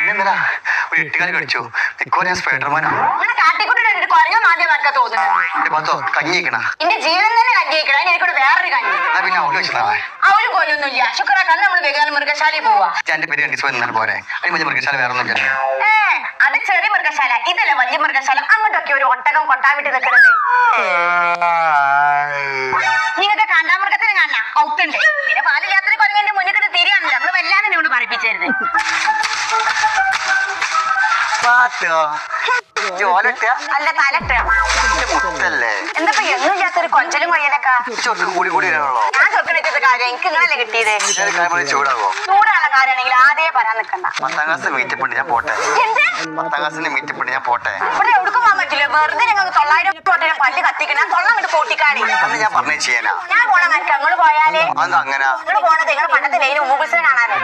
പിന്നെന്താ ഒരു എട്ടുകാലി കടിച്ചു മിക്കവാറും ഞാൻ സ്പൈഡർമാനാ. കഞ്ഞിക്കണ എന്റെ ജീവൻ തന്നെ കഞ്ഞിക്കണ എനിക്കൂടെ വേറൊരു കഞ്ഞി. പിന്നെ അവള് വെച്ചാ അവര് കൊല്ലൊന്നുമില്ല. ശുക്രാക്കാൻ നമ്മള് വേഗം മൃഗശാലയിൽ പോവാ. എന്റെ പേര് കണ്ടിച്ചു പോയി പോരെ. അതിന് വലിയ മൃഗശാല വേറെ ഒന്നും ഇല്ല. അത് ചെറിയ മൃഗശാല, ഇതല്ല വലിയ മൃഗശാല. അങ്ങോട്ടൊക്കെ ഒരു ഒട്ടകം കൊട്ടാവിട്ട് നിൽക്കുന്നത്. നിങ്ങൾക്ക് കാണ്ടാമൃഗത്തിന് കാണാം ഔട്ടുണ്ട്. പിന്നെ പാലില്ലാത്തൊരു കൊല്ലന്റെ മുന്നിൽ തിരിയാണല്ലോ. നമ്മള് വല്ലാതെ ഇവിടെ പറയിപ്പിച്ചരുത്. അല്ല തലട്ട മുത്തല്ലേ എന്താ എന്നും ഇല്ലാത്തൊരു കൊഞ്ചലും കൊയ്യലൊക്കെ. കൂടി കൂടി ഞാൻ ചൊക്കിനെത്തിയത് കാര്യം എനിക്ക് നിങ്ങളല്ലേ കിട്ടിയത്. ചൂടാവോ? ചൂടാനുള്ള കാര്യമാണെങ്കിൽ ആദ്യമേ പറയാൻ നിൽക്കണ്ട. 10ാം ക്ലാസ് മീറ്റപ്പുണ്ട് ഞാൻ പോട്ടെ. 10ാം ക്ലാസ്സിന്റെ മീറ്റപ്പുണ്ട് ഞാൻ പോട്ടെ. ഇവിടെ എവിടുക്കും പോകാൻ പറ്റില്ല. വെറുതെ ഞങ്ങൾക്ക് 900 പല്ല് കത്തിക്കണം. തൊള്ള അങ്ങോട്ട് പൊട്ടിക്കാടി. ഞാൻ പറഞ്ഞു ചെയ്യാനാ. ഞാൻ പോണ നിനക്ക് അങ്ങോട്ട് പോയാലേ അതെന്താ അങ്ങനെ? നിങ്ങൾ പോണത് നിങ്ങൾ പണ്ടത്തെ ലൈന് ഉമ്മുബിസിനെ കാണാനോ.